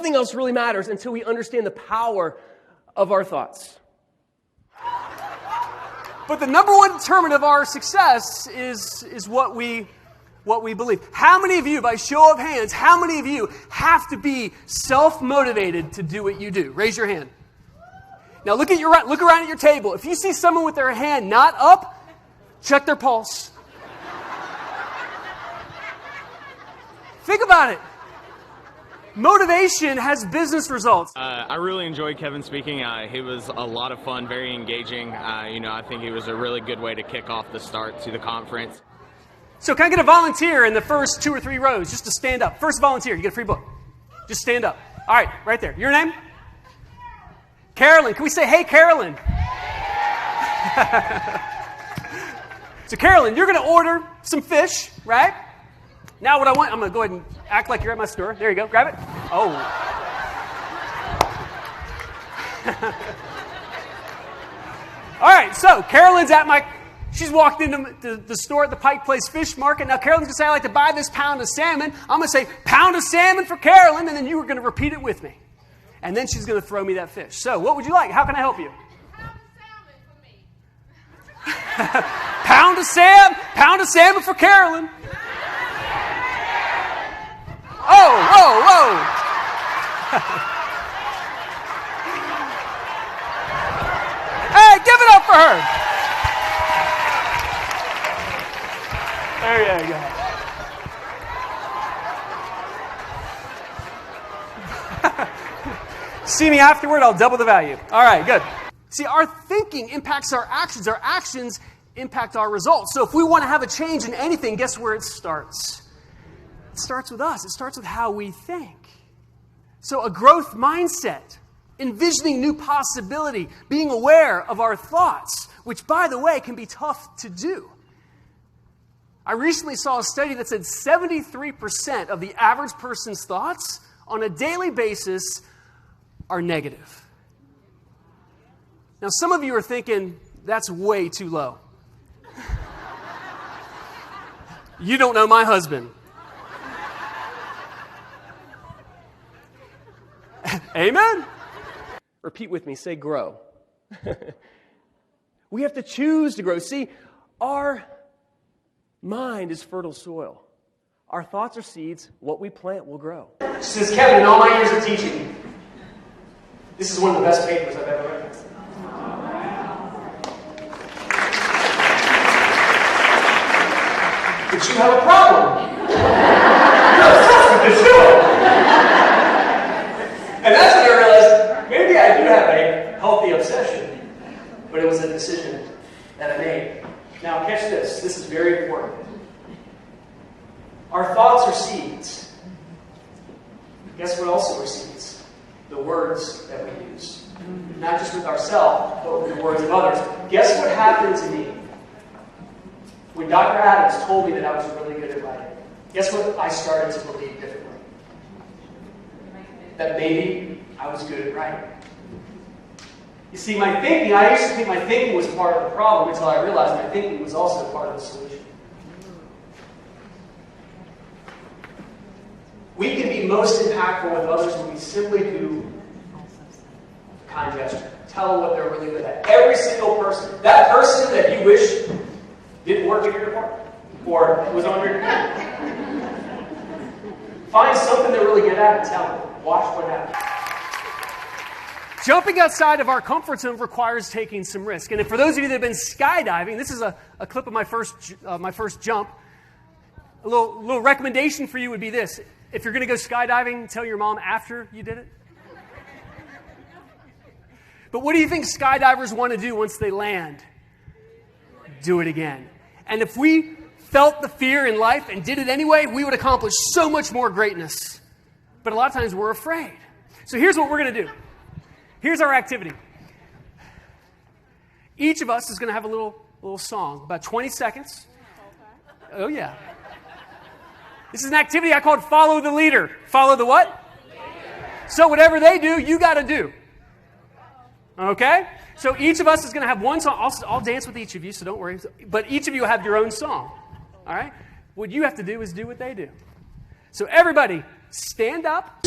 nothing else really matters until we understand the power of our thoughts. But the number one determinant of our success is what we believe. How many of you, by show of hands, how many of you have to be self-motivated to do what you do? Raise your hand. Now look around at your table. If you see someone with their hand not up, check their pulse. Think about it. Motivation has business results. I really enjoyed Kevin speaking. He was a lot of fun, very engaging. I think it was a really good way to kick off the start to the conference. So can I get a volunteer in the first 2 or 3 rows just to stand up? First volunteer, you get a free book. Just stand up. All right, right there. Your name? Carolyn. Can we say, hey, Carolyn? So Carolyn, you're going to order some fish, right? Now what I want, I'm going to go ahead and act like you're at my store. There you go. Grab it. Oh. All right, so Carolyn's she's walked into the store at the Pike Place Fish Market. Now Carolyn's going to say, I'd like to buy this pound of salmon. I'm going to say, pound of salmon for Carolyn, and then you were going to repeat it with me. And then she's going to throw me that fish. So what would you like? How can I help you? Pound of salmon for Carolyn. Oh, whoa, whoa. Hey, give it up for her. There you go. See me afterward, I'll double the value. All right, good. See, our thinking impacts our actions. Our actions impact our results. So if we want to have a change in anything, guess where it starts? It starts with us. It starts with how we think. So a growth mindset, envisioning new possibility, being aware of our thoughts, which, by the way, can be tough to do. I recently saw a study that said 73% of the average person's thoughts on a daily basis are negative. Now, some of you are thinking, that's way too low. You don't know my husband. Amen? Repeat with me. Say grow. We have to choose to grow. See, our mind is fertile soil. Our thoughts are seeds. What we plant will grow. She says, Kevin, in all my years of teaching, this is one of the best papers I've ever read. But you have a problem. You're obsessed with this show. And that's when I realized, maybe I do have a healthy obsession, but it was a decision that I made. Now, catch this. This is very important. Our thoughts are seeds. Guess what also are seeds? The words that we use. Not just with ourselves, but with the words of others. Guess what happened to me? When Dr. Adams told me that I was really good at writing, guess what I started to believe differently? That maybe I was good at writing. You see, I used to think my thinking was part of the problem until I realized my thinking was also part of the solution. We can be most impactful with others when we simply do a kind gesture. Tell them what they're really good at. Every single person. That person that you wish didn't work in your department or was on your department. Find something they're really good at and tell them. Watch what happens. Jumping outside of our comfort zone requires taking some risk. And for those of you that have been skydiving, this is a clip of my first jump. A little recommendation for you would be this. If you're going to go skydiving, tell your mom after you did it. But what do you think skydivers want to do once they land? Do it again. And if we felt the fear in life and did it anyway, we would accomplish so much more greatness. But a lot of times we're afraid. So here's what we're going to do. Here's our activity. Each of us is going to have a little song, about 20 seconds. Oh, yeah. This is an activity I called Follow the Leader. Follow the what? So whatever they do, you got to do. Okay? So each of us is going to have one song. I'll dance with each of you, so don't worry. But each of you have your own song. All right? What you have to do is do what they do. So everybody, stand up.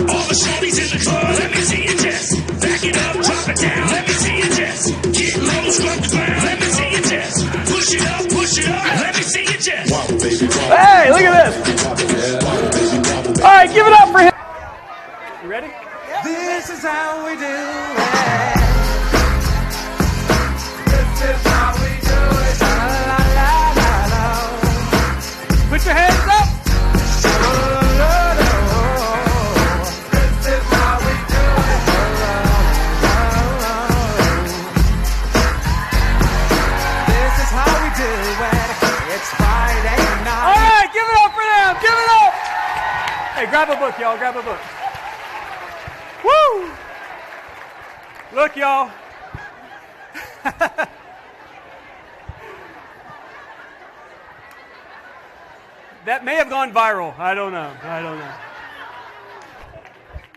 All the shorties in the club, let me see you just back it up, drop it down, let me see you just get low, scrub the ground, let me see you just push it up, let me see you just. Hey, look at this. All right, give it up for him. You ready? This is how we do it. This is how we do it. La, la, la, la, la. Put your hands up. This is how we do it. This is how we do it. It's Friday night. All right, give it up for them. Give it up. Hey, grab a book, y'all. Grab a book. Woo! Look, y'all. That may have gone viral. I don't know.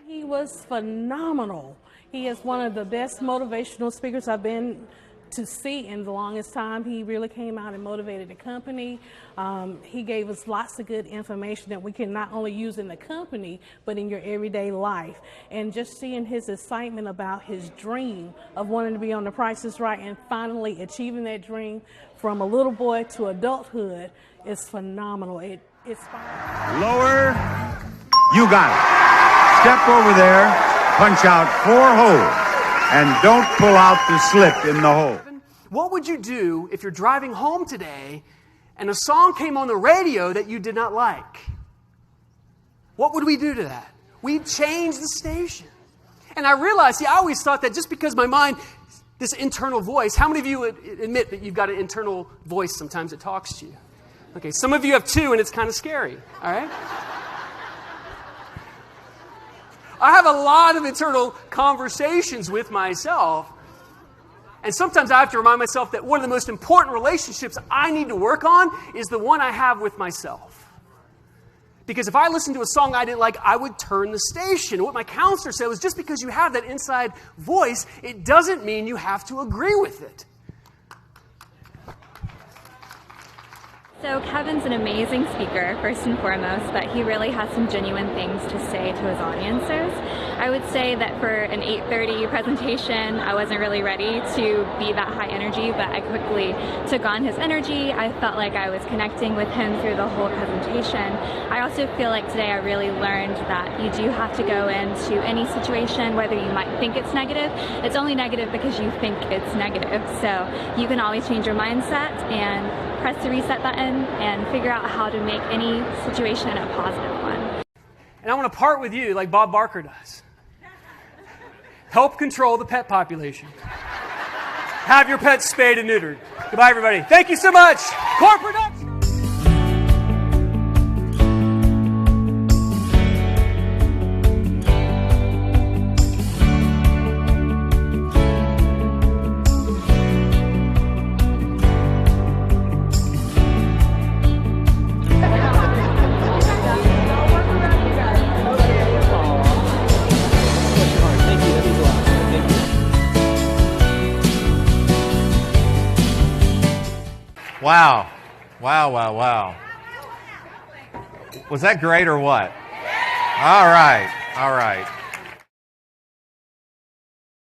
He was phenomenal. He is one of the best motivational speakers I've been to see in the longest time. He really came out and motivated the company. He gave us lots of good information that we can not only use in the company, but in your everyday life. And just seeing his excitement about his dream of wanting to be on The Price is Right and finally achieving that dream from a little boy to adulthood is phenomenal. It inspires. Lower. You got it. Step over there, punch out 4 holes, and don't pull out the slip in the hole. What would you do if you're driving home today and a song came on the radio that you did not like? What would we do to that? We'd change the station. And I realized, I always thought that just because my mind, this internal voice, how many of you would admit that you've got an internal voice sometimes that talks to you? Okay, some of you have 2 and it's kind of scary, all right? I have a lot of internal conversations with myself. And sometimes I have to remind myself that one of the most important relationships I need to work on is the one I have with myself. Because if I listened to a song I didn't like, I would turn the station. What my counselor said was just because you have that inside voice, it doesn't mean you have to agree with it. So Kevin's an amazing speaker, first and foremost, but he really has some genuine things to say to his audiences. I would say that for an 8:30 presentation, I wasn't really ready to be that high energy, but I quickly took on his energy. I felt like I was connecting with him through the whole presentation. I also feel like today I really learned that you do have to go into any situation, whether you might think it's negative, it's only negative because you think it's negative. So you can always change your mindset and press the reset button and figure out how to make any situation a positive one. And I want to part with you like Bob Barker does. Help control the pet population. Have your pets spayed and neutered. Goodbye, everybody. Thank you so much. Core Production. Wow. Wow, wow, wow. Was that great or what? All right. All right.